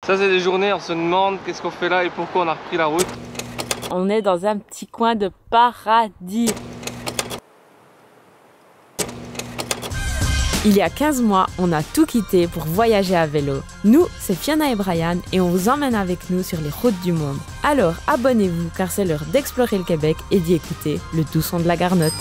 Ça c'est des journées, on se demande qu'est-ce qu'on fait là et pourquoi on a repris la route. On est dans un petit coin de paradis. Il y a 15 mois, on a tout quitté pour voyager à vélo. Nous, c'est Fiona et Brian et on vous emmène avec nous sur les routes du monde. Alors abonnez-vous car c'est l'heure d'explorer le Québec et d'y écouter le doux son de la garnotte.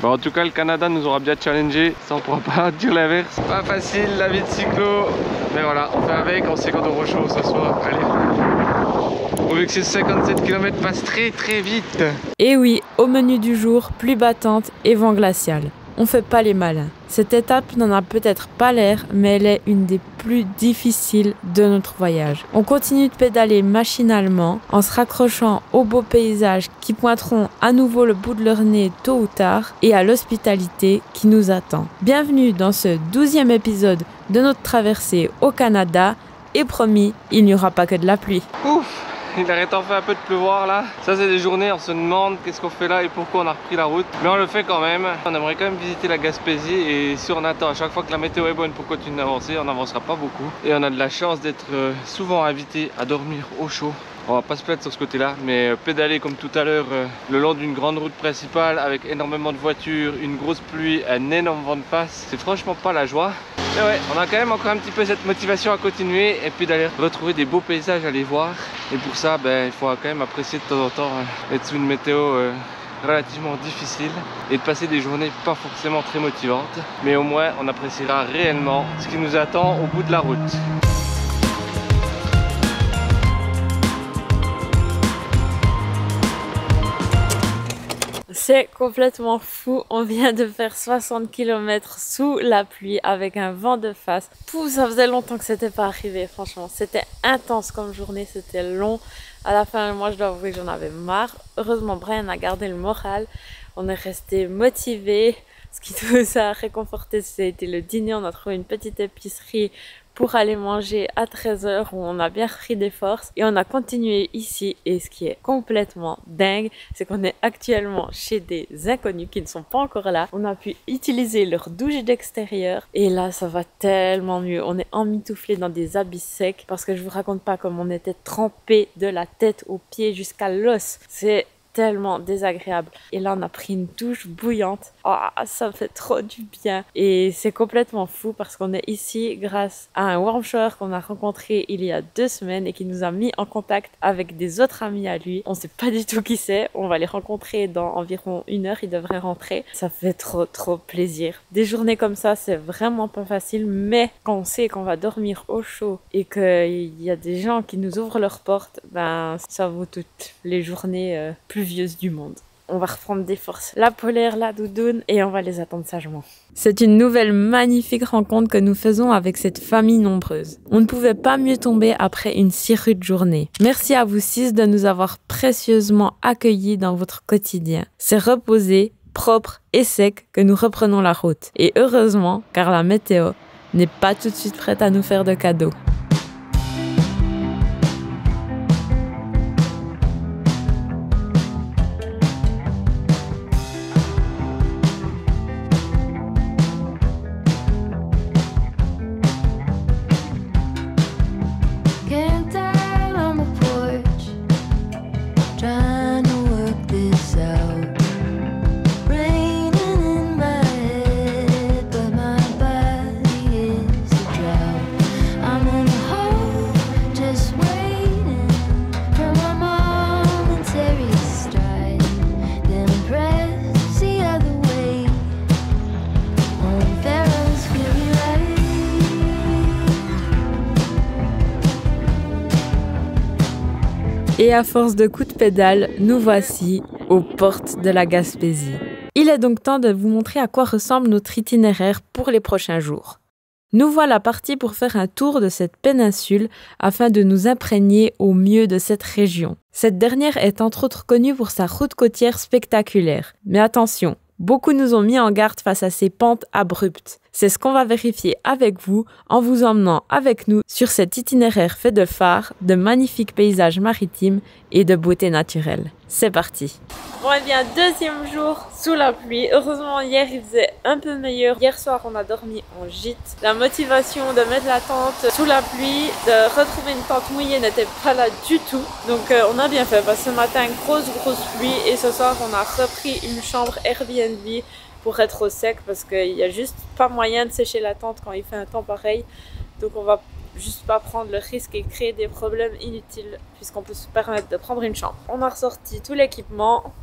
Bon, en tout cas, le Canada nous aura bien challengé, ça on pourra pas dire l'inverse. Pas facile la vie de cyclo, mais voilà, on fait avec, on sait qu'on aura chaud ce soir. Allez. Vu que ces 57 km passent très vite. Et oui, au menu du jour, pluie battante et vent glacial. On fait pas les malins. Cette étape n'en a peut-être pas l'air, mais elle est une des plus difficiles de notre voyage. On continue de pédaler machinalement, en se raccrochant aux beaux paysages qui pointeront à nouveau le bout de leur nez tôt ou tard, et à l'hospitalité qui nous attend. Bienvenue dans ce 12e épisode de notre traversée au Canada, et promis, il n'y aura pas que de la pluie. Ouf! Il arrête enfin un peu de pleuvoir là. Ça c'est des journées, on se demande qu'est-ce qu'on fait là et pourquoi on a repris la route. Mais on le fait quand même. On aimerait quand même visiter la Gaspésie et si on attend à chaque fois que la météo est bonne pour continuer d'avancer, on n'avancera pas beaucoup. Et on a de la chance d'être souvent invité à dormir au chaud. On va pas se plaindre sur ce côté-là, mais pédaler comme tout à l'heure le long d'une grande route principale avec énormément de voitures, une grosse pluie, un énorme vent de face, c'est franchement pas la joie. Mais ouais, on a quand même encore un petit peu cette motivation à continuer et puis d'aller retrouver des beaux paysages à les voir. Et pour ça, il faut quand même apprécier de temps en temps être sous une météo relativement difficile et de passer des journées pas forcément très motivantes. Mais au moins, on appréciera réellement ce qui nous attend au bout de la route. C'est complètement fou, on vient de faire 60 km sous la pluie avec un vent de face. Pouh, ça faisait longtemps que c'était pas arrivé, franchement. C'était intense comme journée, c'était long. À la fin, moi je dois avouer que j'en avais marre. Heureusement, Brian a gardé le moral. On est resté motivés. Ce qui nous a réconforté, c'était le dîner. On a trouvé une petite épicerie pour aller manger à 13h où on a bien repris des forces et on a continué ici. Et ce qui est complètement dingue, c'est qu'on est actuellement chez des inconnus qui ne sont pas encore là. On a pu utiliser leur douche d'extérieur et là ça va tellement mieux. On est emmitouflés dans des habits secs parce que je vous raconte pas comme on était trempés de la tête aux pieds jusqu'à l'os. C'est tellement désagréable. Et là, on a pris une douche bouillante. Oh, ça me fait trop du bien. Et c'est complètement fou parce qu'on est ici grâce à un warm shower qu'on a rencontré il y a 2 semaines et qui nous a mis en contact avec des autres amis à lui. On sait pas du tout qui c'est. On va les rencontrer dans environ 1 heure. Ils devraient rentrer. Ça fait trop plaisir. Des journées comme ça, c'est vraiment pas facile. Mais quand on sait qu'on va dormir au chaud et qu'il y a des gens qui nous ouvrent leurs portes, ça vaut toutes les journées pluvieuses du monde. On va reprendre des forces, la polaire, la doudoune et on va les attendre sagement. C'est une nouvelle magnifique rencontre que nous faisons avec cette famille nombreuse. On ne pouvait pas mieux tomber après une si rude journée. Merci à vous 6 de nous avoir précieusement accueillis dans votre quotidien. C'est reposé, propre et sec que nous reprenons la route. Et heureusement, car la météo n'est pas tout de suite prête à nous faire de cadeaux. Et à force de coups de pédale, nous voici aux portes de la Gaspésie. Il est donc temps de vous montrer à quoi ressemble notre itinéraire pour les prochains jours. Nous voilà partis pour faire un tour de cette péninsule afin de nous imprégner au mieux de cette région. Cette dernière est entre autres connue pour sa route côtière spectaculaire. Mais attention, Beaucoup nous ont mis en garde face à ces pentes abruptes. C'est ce qu'on va vérifier avec vous en vous emmenant avec nous sur cet itinéraire fait de phares, de magnifiques paysages maritimes et de beauté naturelle. C'est parti! Bon et bien, deuxième jour sous la pluie. Heureusement hier il faisait un peu meilleur. Hier soir on a dormi en gîte. La motivation de mettre la tente sous la pluie, de retrouver une tente mouillée n'était pas là du tout. Donc on a bien fait parce que ce matin grosse pluie et ce soir on a repris une chambre Airbnb pour être au sec parce qu'il n'y a juste pas moyen de sécher la tente quand il fait un temps pareil. Donc on va juste pas prendre le risque et créer des problèmes inutiles puisqu'on peut se permettre de prendre une chambre. On a ressorti tout l'équipement,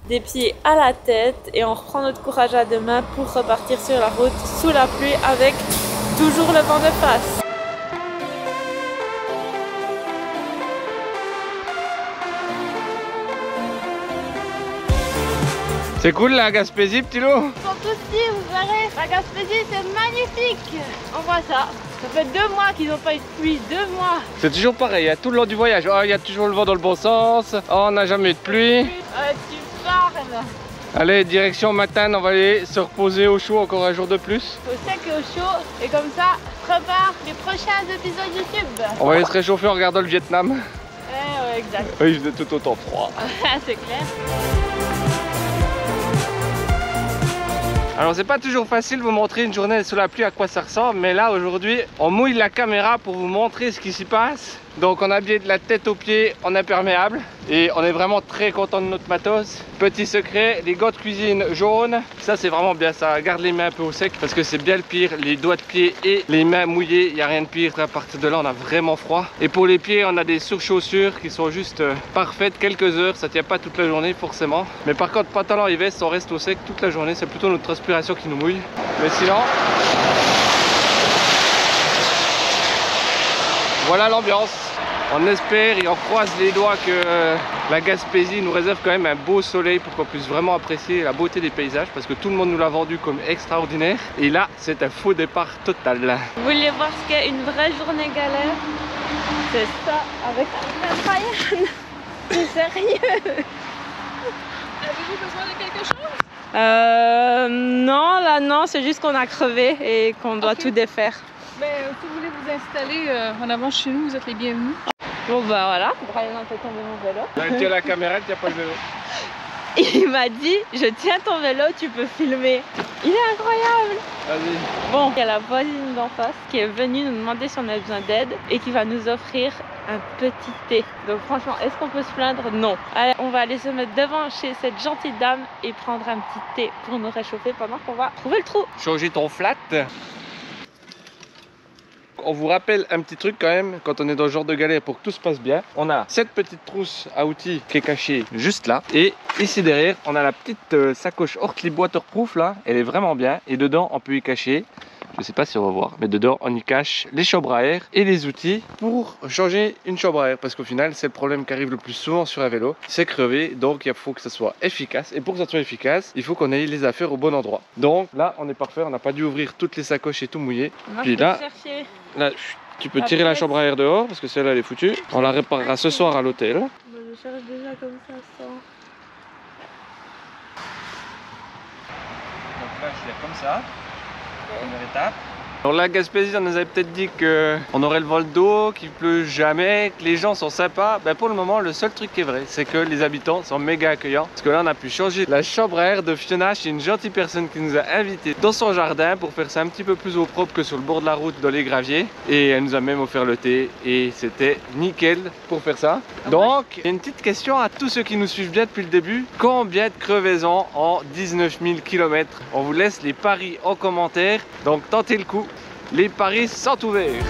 des pieds à la tête et on reprend notre courage à deux mains pour repartir sur la route sous la pluie avec toujours le vent de face. C'est cool la Gaspésie, petit loup? Ils sont tous ici, vous verrez. La Gaspésie, c'est magnifique. On voit ça. Ça fait 2 mois qu'ils n'ont pas eu de pluie, 2 mois. C'est toujours pareil, hein, tout le long du voyage. Oh, il y a toujours le vent dans le bon sens. Oh, on n'a jamais eu de pluie. Tu parles. Allez, direction Matane, on va aller se reposer au chaud encore un jour de plus. Au sec et au chaud. Et comme ça, prépare les prochains épisodes YouTube. On va aller se réchauffer en regardant le Vietnam. Ouais, exact. Oui, il faisait tout autant froid. C'est clair. Alors c'est pas toujours facile de vous montrer une journée sous la pluie à quoi ça ressemble, mais là aujourd'hui on mouille la caméra pour vous montrer ce qui s'y passe. Donc on a habillé de la tête aux pieds en imperméable et on est vraiment très content de notre matos. Petit secret, les gants de cuisine jaunes, ça c'est vraiment bien, ça garde les mains un peu au sec parce que c'est bien le pire, les doigts de pied et les mains mouillées, il n'y a rien de pire. À partir de là on a vraiment froid. Et pour les pieds on a des surchaussures qui sont juste parfaites, quelques heures, ça tient pas toute la journée forcément. Mais par contre pantalon et veste on reste au sec toute la journée, c'est plutôt notre respiration qui nous mouille. Mais sinon... voilà l'ambiance. On espère et on croise les doigts que la Gaspésie nous réserve quand même un beau soleil pour qu'on puisse vraiment apprécier la beauté des paysages parce que tout le monde nous l'a vendu comme extraordinaire et là c'est un faux départ total. Vous voulez voir ce qu'est une vraie journée galère? C'est ça avec Ryan. C'est sérieux. Avez-vous besoin de quelque chose? Non, là non, c'est juste qu'on a crevé et qu'on doit tout défaire. Mais si vous voulez vous installer en avant chez nous, vous êtes les bienvenus. Bon bah voilà, Brian a fait tomber mon vélo. Là, tiens la caméra, tiens pas le vélo. Il m'a dit, je tiens ton vélo, tu peux filmer. Il est incroyable. Vas-y. Bon, il y a la voisine d'en face qui est venue nous demander si on avait besoin d'aide et qui va nous offrir un petit thé. Donc franchement, est-ce qu'on peut se plaindre? Non. Allez, on va aller se mettre devant chez cette gentille dame et prendre un petit thé pour nous réchauffer pendant qu'on va trouver le trou. Changer ton flat. On vous rappelle un petit truc quand même, quand on est dans ce genre de galère pour que tout se passe bien. On a cette petite trousse à outils qui est cachée juste là. Et ici derrière, on a la petite sacoche Ortlieb waterproof là. Elle est vraiment bien. Et dedans, on peut y cacher, je sais pas si on va voir, mais dedans, on y cache les chambres à air et les outils pour changer une chambre à air. Parce qu'au final, c'est le problème qui arrive le plus souvent sur un vélo. C'est crever, donc il faut que ça soit efficace. Et pour que ça soit efficace, il faut qu'on ait les affaires au bon endroit. Donc là, on est parfait. On n'a pas dû ouvrir toutes les sacoches et tout mouillé. Moi, puis je peux là, chercher. là, tu peux tirer la chambre à air dehors parce que celle-là elle est foutue. On la réparera ce soir à l'hôtel. Je cherche déjà comme ça sans. Donc là je fais comme ça. Première étape. Alors la Gaspésie, on nous avait peut-être dit qu'on aurait le vent d'eau, qu'il pleut jamais, que les gens sont sympas. Ben pour le moment, le seul truc qui est vrai, c'est que les habitants sont méga accueillants. Parce que là, on a pu changer la chambre à air de Fiona chez une gentille personne qui nous a invités dans son jardin pour faire ça un petit peu plus au propre que sur le bord de la route dans les graviers. Et elle nous a même offert le thé et c'était nickel pour faire ça. Donc, il y a une petite question à tous ceux qui nous suivent bien depuis le début. Combien de crevaisons en 19 000 km? On vous laisse les paris en commentaire. Donc, tentez le coup. Les paris sont ouverts.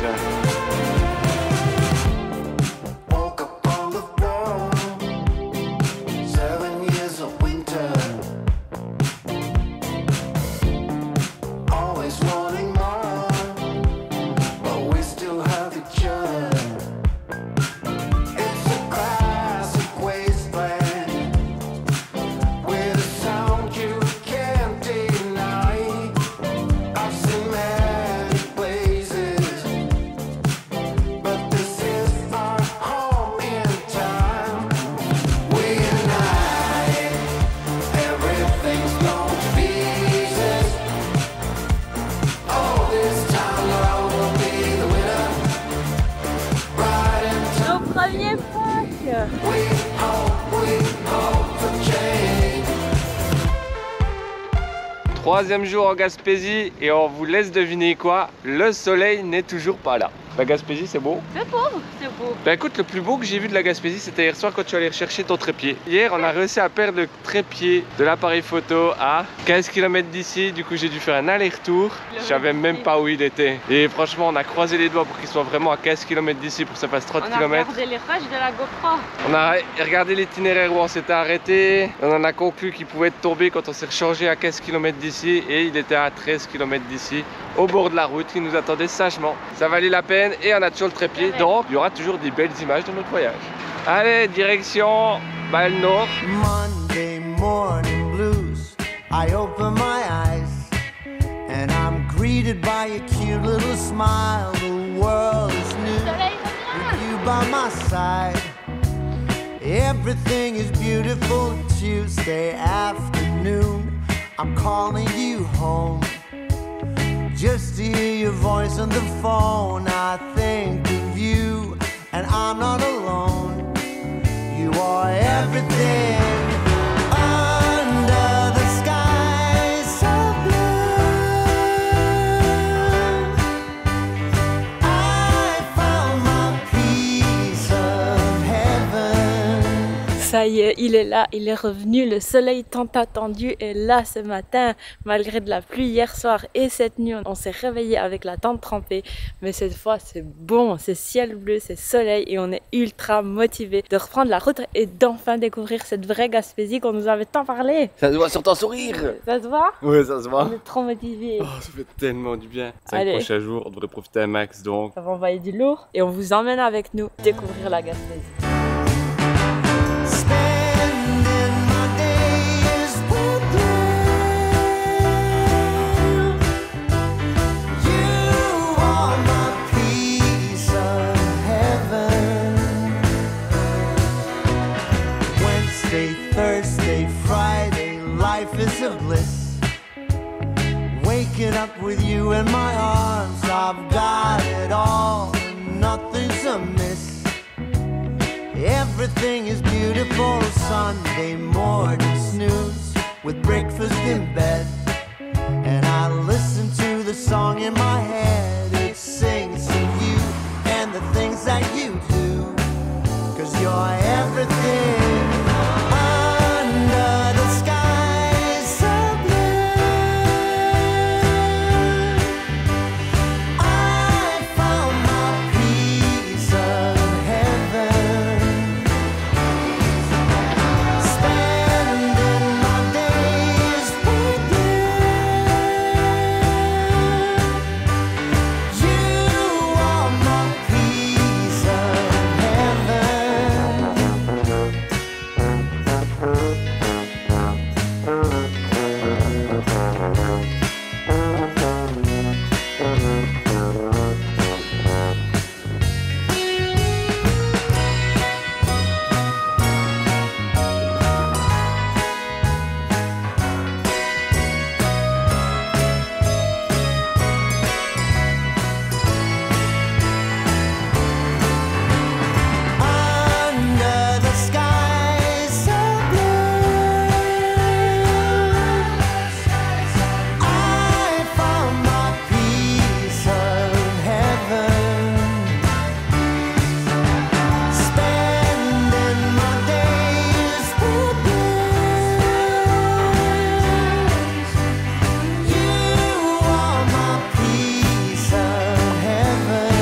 Troisième jour en Gaspésie et on vous laisse deviner quoi, le soleil n'est toujours pas là. La Gaspésie c'est beau? C'est beau, c'est beau. Bah écoute, le plus beau que j'ai vu de la Gaspésie c'était hier soir quand tu allais rechercher ton trépied. Hier on a réussi à perdre le trépied de l'appareil photo à 15 km d'ici, du coup j'ai dû faire un aller-retour. Je savais même pas où il était. Et franchement on a croisé les doigts pour qu'il soit vraiment à 15 km d'ici pour que ça fasse 30 km. On a regardé les rushs de la GoPro. On a regardé l'itinéraire où on s'était arrêté. On en a conclu qu'il pouvait être tombé quand on s'est rechargé à 15 km d'ici et il était à 13 km d'ici, au bord de la route, qui nous attendait sagement. Ça valait la peine et on a toujours le trépied, donc il y aura toujours des belles images de notre voyage. Allez, direction Bâle Nord. Monday morning blues. I open my eyes and I'm greeted by a cute little smile. The world is new with you by my side. Everything is beautiful. Tuesday afternoon, I'm calling you home just to hear your voice on the phone. I think of you and I'm not alone. You are everything under the sky so blue. I found my piece of heaven. Ça y est, il est là, il est revenu, le soleil tant attendu est là ce matin, malgré de la pluie hier soir et cette nuit. On s'est réveillé avec la tente trempée, mais cette fois c'est bon, c'est ciel bleu, c'est soleil et on est ultra motivé de reprendre la route et d'enfin découvrir cette vraie Gaspésie qu'on nous avait tant parlé. Ça se voit sur ton sourire. Ça se voit? Ouais, ça se voit. On est trop motivés. Oh, ça fait tellement du bien. 5 Allez. prochains jours, on devrait profiter un max donc. Ça va envoyer du lourd et on vous emmène avec nous découvrir la Gaspésie. Spending my days with you. You are my piece of heaven. Wednesday, Thursday, Friday, life is a bliss. Waking up with you in my arms, I've got it all, and nothing's amiss. Everything is beautiful. Sunday morning snooze with breakfast in bed, and I listen to the song in my head. It sings of you and the things that you do, 'cause you're everything under the sky so blue. I found my piece of heaven. Spending my days with you. You are my piece of heaven. Under the sky so blue, I found my piece of heaven. Spending my days with you. You are my piece of heaven.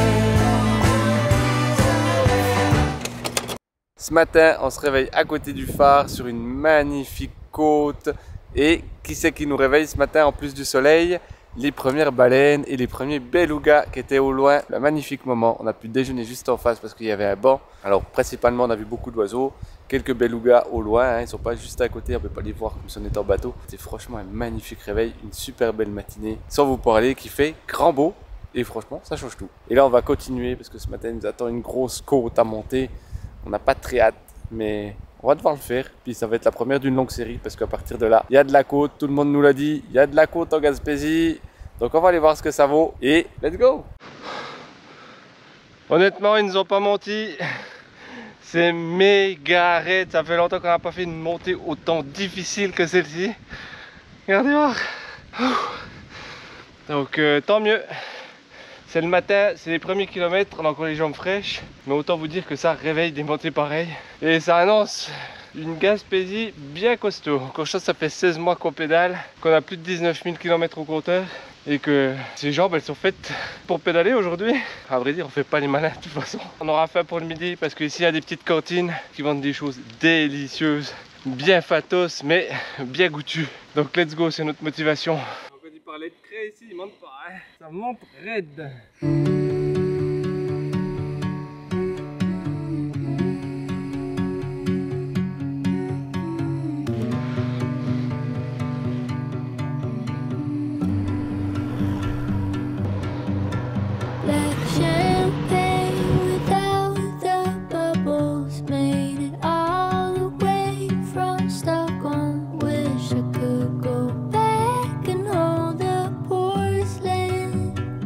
Ce matin, on se réveille à côté du phare sur une magnifique côte. Et qui c'est qui nous réveille ce matin en plus du soleil? Les premières baleines et les premiers belugas qui étaient au loin. Un magnifique moment. On a pu déjeuner juste en face parce qu'il y avait un banc. Alors principalement on a vu beaucoup d'oiseaux. Quelques belugas au loin, hein. Ils sont pas juste à côté, on peut pas les voir comme si on était en bateau. C'était franchement un magnifique réveil, une super belle matinée. Sans vous parler qu'il fait grand beau. Et franchement ça change tout. Et là on va continuer parce que ce matin il nous attend une grosse côte à monter. On n'a pas très hâte, mais on va devoir le faire. Puis ça va être la première d'une longue série parce qu'à partir de là, il y a de la côte. Tout le monde nous l'a dit, il y a de la côte en Gaspésie. Donc on va aller voir ce que ça vaut et let's go! Honnêtement, ils nous ont pas menti. C'est méga raide. Ça fait longtemps qu'on n'a pas fait une montée autant difficile que celle-ci. Regardez voir. Donc tant mieux. C'est le matin, c'est les premiers kilomètres, on a encore les jambes fraîches. Mais autant vous dire que ça réveille des montées pareilles. Et ça annonce une Gaspésie bien costaud. Encore chose, ça fait 16 mois qu'on pédale, qu'on a plus de 19 000 km au compteur. Et que ces jambes, elles sont faites pour pédaler aujourd'hui. À vrai dire, on fait pas les malins de toute façon. On aura faim pour le midi parce qu'ici, il y a des petites cantines qui vendent des choses délicieuses. Bien fatos, mais bien goûtues. Donc let's go, c'est notre motivation. Donc on dit parler de craie ici, il monte pas, hein. Ça monte raide.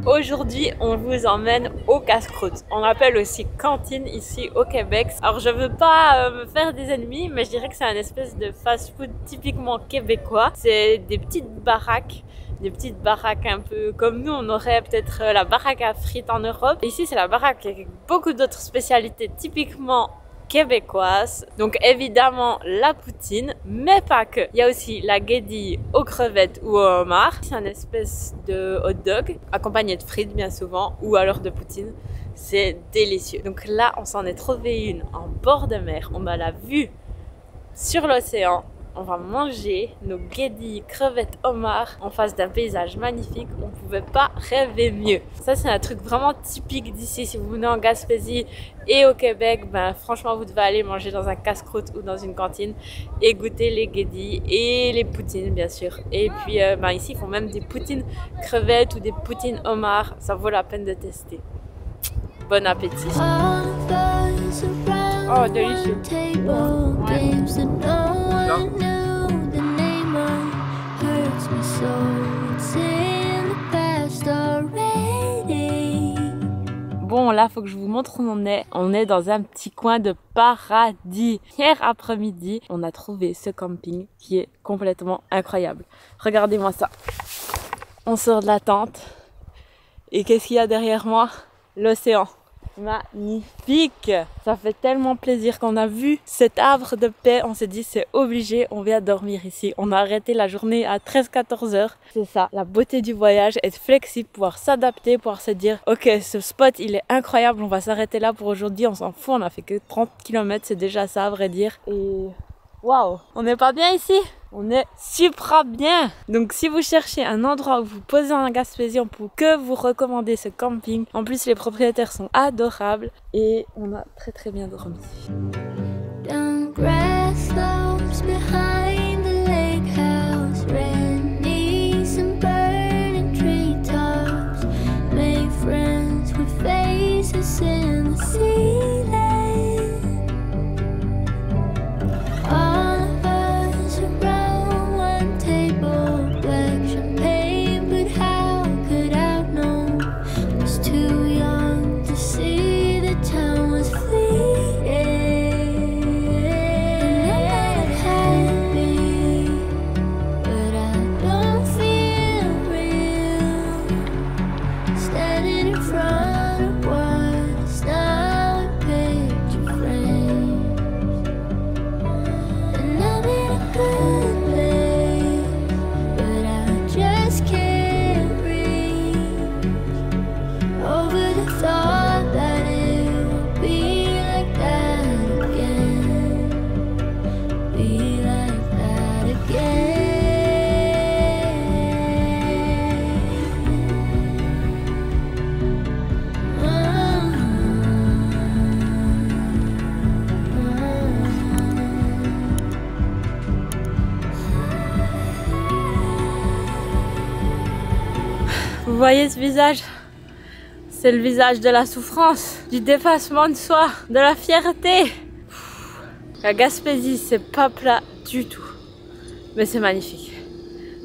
Aujourd'hui, on vous emmène au casse-croûte. On appelle aussi cantine ici au Québec. Alors, je veux pas me faire des ennemis, mais je dirais que c'est un espèce de fast-food typiquement québécois. C'est des petites baraques un peu comme nous, on aurait peut-être la baraque à frites en Europe. Ici, c'est la baraque avec beaucoup d'autres spécialités typiquement québécoise. Donc évidemment la poutine, mais pas que. Il y a aussi la guédille aux crevettes ou au homard. C'est une espèce de hot dog accompagné de frites bien souvent ou alors de poutine. C'est délicieux. Donc là, on s'en est trouvé une en bord de mer. On a la vue sur l'océan. On va manger nos guédilles, crevettes, homards en face d'un paysage magnifique. On ne pouvait pas rêver mieux. Ça, c'est un truc vraiment typique d'ici. Si vous venez en Gaspésie et au Québec, ben, franchement, vous devez aller manger dans un casse-croûte ou dans une cantine et goûter les guédilles et les poutines, bien sûr. Et puis, ben, ici, ils font même des poutines crevettes ou des poutines homards. Ça vaut la peine de tester. Bon appétit. Oh, délicieux. Ouais. Bon, là, faut que je vous montre où on est. On est dans un petit coin de paradis. Hier après-midi, on a trouvé ce camping qui est complètement incroyable. Regardez-moi ça. On sort de la tente. Et qu'est-ce qu'il y a derrière moi? L'océan. Magnifique! Ça fait tellement plaisir qu'on a vu cet havre de paix. On s'est dit c'est obligé, on vient dormir ici. On a arrêté la journée à 13-14 heures. C'est ça, la beauté du voyage, être flexible, pouvoir s'adapter, pouvoir se dire ok, ce spot il est incroyable, on va s'arrêter là pour aujourd'hui, on s'en fout, on a fait que 30 km, c'est déjà ça à vrai dire. Et waouh, on n'est pas bien ici? On est super bien. Donc si vous cherchez un endroit où vous posez en Gaspésie, on peut que vous recommander ce camping. En plus les propriétaires sont adorables et on a très très bien dormi. Vous voyez ce visage? C'est le visage de la souffrance, du dépassement de soi, de la fierté. La Gaspésie, c'est pas plat du tout. Mais c'est magnifique.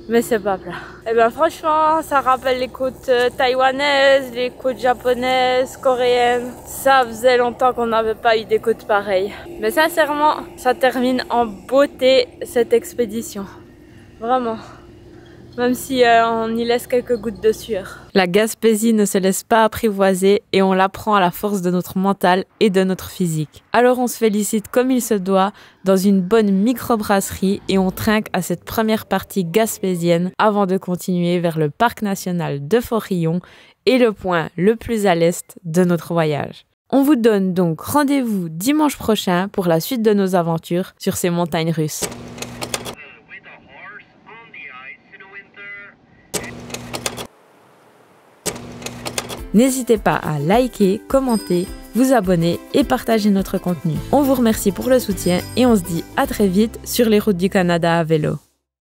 Mais c'est pas plat. Et bien franchement, ça rappelle les côtes taïwanaises, les côtes japonaises, coréennes. Ça faisait longtemps qu'on n'avait pas eu des côtes pareilles. Mais sincèrement, ça termine en beauté cette expédition. Vraiment. même si on y laisse quelques gouttes de sueur. La Gaspésie ne se laisse pas apprivoiser et on l'apprend à la force de notre mental et de notre physique. Alors on se félicite comme il se doit dans une bonne microbrasserie et on trinque à cette première partie gaspésienne avant de continuer vers le parc national de Forillon et le point le plus à l'est de notre voyage. On vous donne donc rendez-vous dimanche prochain pour la suite de nos aventures sur ces montagnes russes. N'hésitez pas à liker, commenter, vous abonner et partager notre contenu. On vous remercie pour le soutien et on se dit à très vite sur les routes du Canada à vélo.